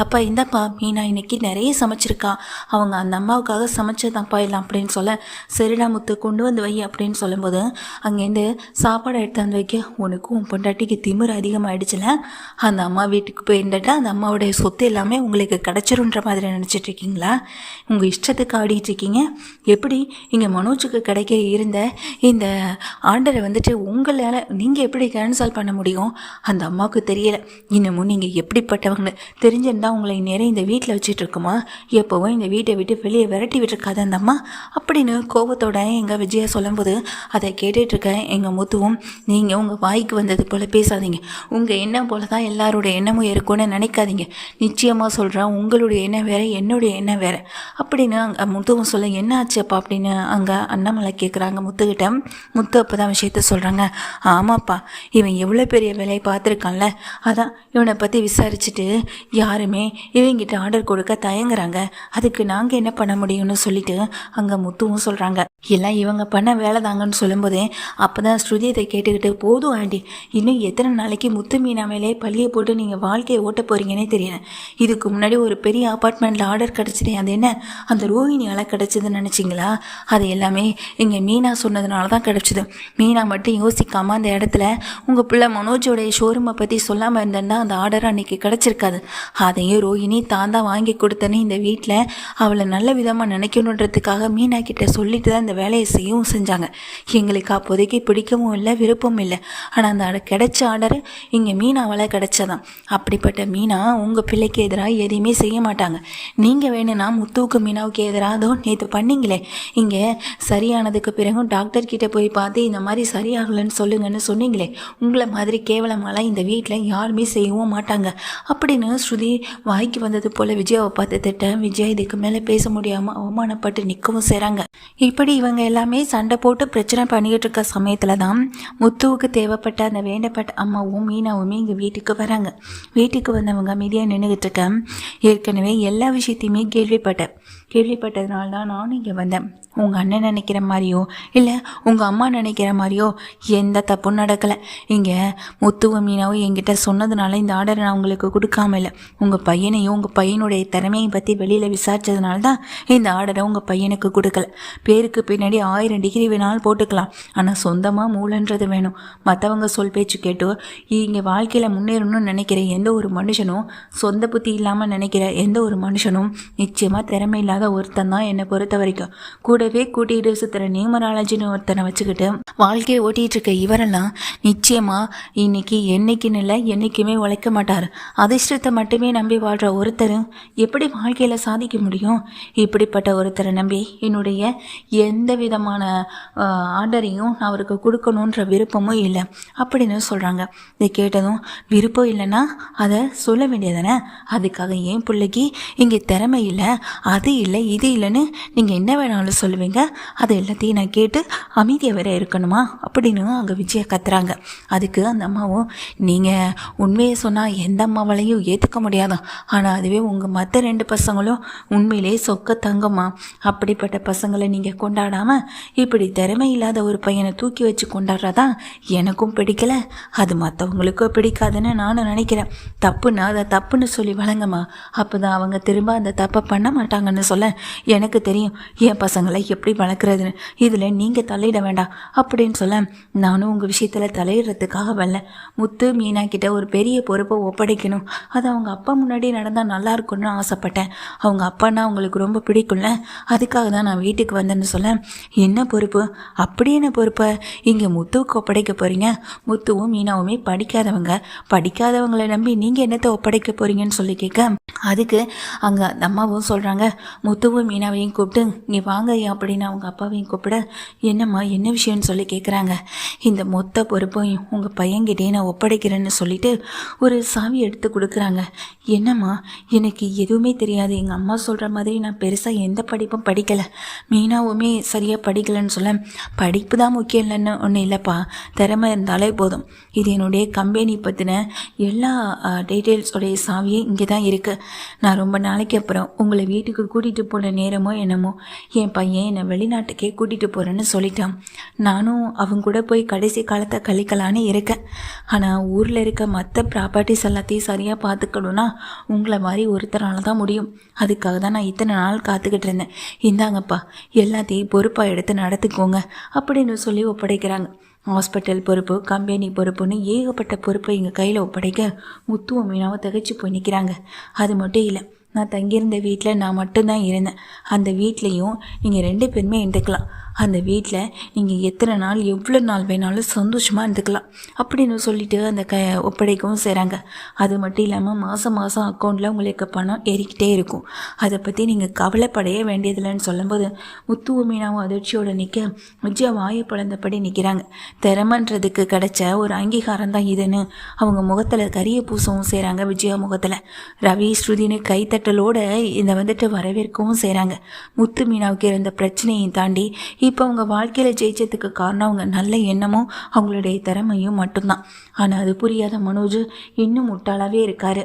அப்பா இந்தப்பா மீனா இன்னைக்கு நிறைய சமைச்சிருக்கா, அவங்க அந்த அம்மாவுக்காக சமைச்சதாப்பா எல்லாம் அப்படின்னு சொல்ல, சரிடா முத்து கொண்டு வந்து வை அப்படின்னு சொல்லும்போது, அங்கேருந்து சாப்பாடு எடுத்து வந்து வைக்க, உனக்கும் உன் பொண்டாட்டிக்கு திமிர் அதிகமாகிடுச்சுல, அந்த அம்மா வீட்டுக்கு போயிருந்துட்டு அந்த அம்மாவுடைய சொத்து எல்லாமே உங்களுக்கு கிடச்சிருன்ற மாதிரி நினச்சிட்டு இருக்கீங்களா? உங்கள் இஷ்டத்துக்கு ஆடிட்டு இருக்கீங்க. எப்படி இங்கே மனோஜுக்கு கிடைக்க இருந்த இந்த ஆர்டரை வந்துட்டு உங்களால் நீங்கள் எப்படி கேன்சல் பண்ண முடியும்? அந்த அம்மாவுக்கு தெரியலை இன்னமும் நீங்கள் எப்படிப்பட்டவங்கன்னு. தெரிஞ்சிருந்தால் உங்களை நேரம் இந்த வீட்டில் வச்சுட்டு இருக்குமா? எப்போவும் இந்த வீட்டை விட்டு வெளியே விரட்டி விட்டுருக்காது அந்த அம்மா அப்படின்னு கோபத்தோட எங்கள் விஜயா சொல்லும்போது, அதை கேட்டுட்ருக்க எங்கள் முத்துவும், நீங்கள் உங்கள் வாய்க்கு வந்தது போல் பேசாதீங்க, உங்கள் எண்ணம் போல தான் எல்லாரோட எண்ணமும் இருக்கும்னு நினைக்காதீங்க. நிச்சயமாக சொல்கிறேன், உங்களுடைய எண்ணம் வேறு என்னுடைய எண்ணம் வேறு அப்படின்னு அங்கே முத்துவும் சொல்ல, என்ன ஆச்சுப்பா அப்படின்னு அங்கே அண்ணாமலை கேட்குறாங்க முத்துக்கிட்ட. முத்து அப்போ தான் விஷயத்த சொல்கிறாங்க. ஆமாப்பா இவன் எவ்வளோ பெரிய வேலையை பார்த்துருக்கான்ல, அதான் இவனை பற்றி விசாரிச்சுட்டு யாருமே இவங்கிட்ட ஆர்டர் கொடுக்க தயங்குறாங்க, அதுக்கு நாங்கள் என்ன பண்ண முடியும்னு சொல்லிட்டு அங்கே முத்துவும் சொல்கிறாங்க. எல்லாம் இவங்க பண்ண வேலை தாங்கன்னு சொல்லும்போதே அப்போ தான் ஸ்ருதி இதை கேட்டுக்கிட்டு, போதும் ஆண்டி இன்னும் எத்தனை நாளைக்கு முத்து மீனா மேலே பள்ளியை போட்டு நீங்கள் வாழ்க்கையை ஓட்ட போகிறீங்கன்னே தெரியல. இதுக்கு முன்னாடி ஒரு பெரிய அப்பார்ட்மெண்ட்டில் ஆர்டர் கிடச்சிது, அது என்ன அந்த ரோஹிணியால் கிடச்சிதுன்னு நினச்சிங்களா? அது எல்லாமே இங்கே மீனா சொன்னதுனால தான் கிடச்சிது. மீனா மட்டும் யோசிக்காமல் அந்த இடத்துல உங்கள் பிள்ளை மனோஜோடைய ஷோரூமை பற்றி சொல்லாமல் இருந்தேன்னா அந்த ஆர்டர் அன்றைக்கி கிடச்சிருக்காது. அதையும் ரோஹிணி தான் வாங்கி கொடுத்தேன்னு இந்த வீட்டில் அவளை நல்ல விதமாக நினைக்கணுன்றதுக்காக மீனா கிட்ட சொல்லிட்டு தான் இந்த வேலையை செய்யவும் செஞ்சாங்க. எங்களுக்கு அப்போதைக்கு பிடிக்கவும் இல்லை விருப்பம் இல்லை. ஆனால் அந்த கிடைச்ச ஆர்டர் இங்கே மீனாவால் கிடைச்சதான். அப்படிப்பட்ட மீனா உங்கள் பிள்ளைக்கு எதிராக எதையுமே செய்ய மாட்டாங்க. நீங்கள் வேணும்னா முத்துவுக்கு மீனாவுக்கு எதிராக அதோ நேற்று பண்ணிங்களே, இங்கே சரியானதுக்கு பிறகும் டாக்டர்கிட்ட போய் பார்த்து இந்த மாதிரி சரியாகலைன்னு சொல்லுங்கன்னு சொன்னீங்களே, உங்களை மாதிரி கேவலமாலாம் இந்த வீட்டில் யாருமே செய்யவும் மாட்டாங்க அப்படின்னு ஸ்ருதி வாய்க்கு வந்தது போல் விஜயாவை பார்த்து திட்ட, விஜயா இதுக்கு மேலே பேச முடியாமல் அவமானப்பட்டு நிற்கவும் செய்கிறாங்க. இப்படி இவங்க எல்லாமே சண்டை போட்டு பிரச்சனை பண்ணிக்கிட்டு இருக்க சமயத்தில் தான் முத்துவுக்கு தேவைப்பட்ட அந்த வேண்டப்பட்ட அம்மாவும் மீனாவுமே இங்கே வீட்டுக்கு வராங்க. வீட்டுக்கு வந்தவங்க மீதியாக நின்றுக்கிட்டு இருக்க, ஏற்கனவே எல்லா விஷயத்தையுமே கேள்விப்பட்டேன், கேள்விப்பட்டதுனால தான் நானும் இங்கே வந்தேன். உங்கள் அண்ணன் நினைக்கிற மாதிரியோ இல்லை உங்கள் அம்மா நினைக்கிற மாதிரியோ எந்த தப்பும் நடக்கலை. இங்கே முத்துவும் மீனாவும் என்கிட்ட சொன்னதுனால இந்த ஆர்டரை நான் உங்களுக்கு கொடுக்காம இல்லை. உங்கள் பையனையும் உங்கள் பையனுடைய திறமையை பற்றி வெளியில் விசாரித்ததுனால தான் இந்த ஆர்டரை உங்கள் பையனுக்கு கொடுக்கல. பேருக்கு பின்னாடி 1000 டிகிரி வேணாலும் போட்டுக்கலாம், ஆனால் சொந்தமாக மூளைன்றது வேணும். மற்றவங்க சொல் பேச்சு கேட்டு இங்கே வாழ்க்கையில் முன்னேறணும்னு நினைக்கிற எந்த ஒரு மனுஷனும், சொந்த புத்தி இல்லாமல் நினைக்கிற எந்த ஒரு மனுஷனும் நிச்சயமாக திறமை இல்லாத ஒருத்தன் தான் என்னை பொறுத்த வரைக்கும். கூடவே கூட்டிகிட்டு சுற்றுற நியூமராலஜின்னு ஒருத்தனை வச்சுக்கிட்டு வாழ்க்கையை ஓட்டிகிட்டு இருக்க இவரெல்லாம் நிச்சயமாக இன்னைக்கு என்னைக்குன்னு இல்லை என்றைக்குமே உழைக்க மாட்டார். அதிர்ஷ்டத்தை மட்டுமே நம்பி வாழ்கிற ஒருத்தர் எப்படி வாழ்க்கையில் சாதிக்க முடியும்? இப்படிப்பட்ட ஒருத்தரை நம்பி என்னுடைய எந்த விதமான ஆர்டரையும் நான் அவருக்கு கொடுக்கணுன்ற விருப்பமும் இல்லை அப்படின்னு சொல்கிறாங்க. இதை கேட்டதும் விருப்பம் இல்லைன்னா அதை சொல்ல வேண்டியதானே? அதுக்காக என் பிள்ளைக்கு இங்கே திறமை இல்லை, அது இல்லை, இது இல்லைன்னு நீங்கள் என்ன வேணாலும் சொல்லுவீங்க, அது எல்லாத்தையும் நான் கேட்டு அமைதியாக வேற இருக்கணுமா அப்படின்னு அங்கே விஜயா கத்துறாங்க. அதுக்கு அந்த அம்மாவும், நீங்கள் உண்மையை சொன்னால் எந்த அம்மாவாலையும் ஏற்றுக்க முடியாதான், ஆனால் அதுவே உங்கள் மற்ற 2 பசங்களும் உண்மையிலே சொக்க தங்கம்மா. அப்படிப்பட்ட பசங்களை நீங்கள் கொண்டாடாமல் இப்படி திறமை இல்லாத ஒரு பையனை தூக்கி வச்சு கொண்டாடுறதான் எனக்கும் பிடிக்கலை, அது மற்றவங்களுக்கும் பிடிக்காதுன்னு நானும் நினைக்கிறேன். தப்புன்னா அதை தப்புன்னு சொல்லி வழங்கம்மா, அப்போ தான் அவங்க திரும்ப அந்த தப்பை பண்ண மாட்டாங்கன்னு சொல்ல எனக்கு தெரியும் என் பசங்களை எப்படி வளர்க்குறதுன்னு. இதில் நீங்கள் தலையிட வேண்டாம் அப்படின்னு சொல்ல நானும் உங்கள் விஷயத்தில் தலையிடுறதுக்காக வரல. முத்து மீனா கிட்ட ஒரு பெரிய பொறுப்பை ஒப்படைக்கணும், அது அவங்க அப்பா முன்னாடி நடந்தால் நல்லா இருக்கும்னு ஆசைப்பட்டேன். அவங்க அப்பான்னா அவங்களுக்கு ரொம்ப பிடிக்கும்ல, அதுக்காக தான் நான் வீட்டுக்கு வந்தேன்னு சொல்ல என்ன பொறுப்பு? அப்படி என்ன பொறுப்பை இங்கே முத்துவுக்கு ஒப்படைக்க போகிறீங்க? முத்துவும் மீனாவுமே படிக்காதவங்களை நம்பி நீங்கள் என்னத்தை ஒப்படைக்க போகிறீங்கன்னு சொல்லி கேட்க அதுக்கு அங்கே அந்த அம்மாவும் சொல்கிறாங்க, முத்துவும் மீனாவையும் கூப்பிட்டு இங்கே வாங்க அப்படின்னு அவங்க அப்பாவையும் கூப்பிட என்னம்மா என்ன விஷயம்னு சொல்லி கேட்குறாங்க. இந்த மொத்த பொறுப்பையும் உங்கள் பையன்கிட்டே நான் ஒப்படைக்கிறேன்னு சொல்லிட்டு ஒரு சாவி எடுத்து கொடுக்குறாங்க. என்னம்மா எனக்கு எதுவுமே தெரியாது, எங்கள் அம்மா சொல்கிற மாதிரி நான் பெருசாக எந்த படிப்பும் படிக்கலை, மீனாவுமே சரியாக படிக்கலைன்னு சொல்ல படிப்பு தான் முக்கியம் இல்லைன்னு ஒன்றும் இல்லைப்பா, திறமை இருந்தாலே போதும். இது என்னுடைய கம்பெனி பற்றின எல்லா டீட்டெயில்ஸோடைய சாவியே இங்கே தான் இருக்குது. நான் ரொம்ப நாளைக்கு அப்புறம் உங்களை வீட்டுக்கு கூட்டிகிட்டு போன நேரமோ என்னமோ என் பையன் என்னை வெளிநாட்டுக்கே கூட்டிகிட்டு போகிறேன்னு சொல்லிட்டான். நானும் அவங்க கூட போய் கடைசி காலத்தை கழிக்கலான்னு இருக்கேன். ஆனால் ஊரில் இருக்க மற்ற ப்ராப்பர்ட்டிஸ் எல்லாத்தையும் சரியாக பார்த்துக்கணுன்னா உங்களை மாதிரி ஒருத்தரால் தான் முடியும். அதுக்காக தான் நான் இத்தனை நாள் காத்துக்கிட்டு இருந்தேன். இந்தாங்கப்பா எல்லாத்தையும் பொறுப்பாக எடுத்து நடத்துக்கோங்க அப்படின்னு சொல்லி ஒப்படைக்கிறாங்க. ஹாஸ்பிட்டல் பொறுப்பு, கம்பெனி பொறுப்புன்னு ஏகப்பட்ட பொறுப்பை எங்கள் கையில் ஒப்படைக்க முத்துவும் மீனாவும் திகைச்சு போய் நிற்கிறாங்க. அது மட்டும் இல்லை, நான் தங்கியிருந்த வீட்டில் நான் மட்டும்தான் இருந்தேன். அந்த வீட்லேயும் நீங்கள் 2 பேருமே இருந்துக்கலாம். அந்த வீட்டில் நீங்கள் எத்தனை நாள் எவ்வளோ நாள் வேணாலும் சந்தோஷமாக இருந்துக்கலாம் அப்படின்னு சொல்லிட்டு அந்த ஒப்படைக்கவும் செய்கிறாங்க. அது மட்டும் இல்லாமல் மாதம் அக்கௌண்ட்டில் உங்களுக்கு பணம் ஏறிக்கிட்டே இருக்கும், அதை பற்றி நீங்கள் கவலைப்படைய வேண்டியதில்லைன்னு சொல்லும்போது முத்துவும் மீனாவும் அதிர்ச்சியோடு நிற்க விஜயா வாயை பிளந்தபடி நிற்கிறாங்க. திறமன்றதுக்கு கிடைச்ச ஒரு அங்கீகாரம் தான் இதுன்னு அவங்க முகத்தில் கரிய பூசவும் செய்கிறாங்க. விஜயா முகத்தில் ரவி ஸ்ருதின்னு கைத்தட்டலோடு இந்த வரவேற்கவும் செய்கிறாங்க. முத்து மீனாவுக்கு இருந்த பிரச்சனையை தாண்டி இப்போ அவங்க வாழ்க்கையில் ஜெயிச்சதுக்கு காரணம் அவங்க நல்ல எண்ணமும் அவங்களுடைய திறமையும் மட்டும்தான். ஆனால் அது புரியாத மனோஜ் இன்னும் முட்டாளாவே இருக்காரு.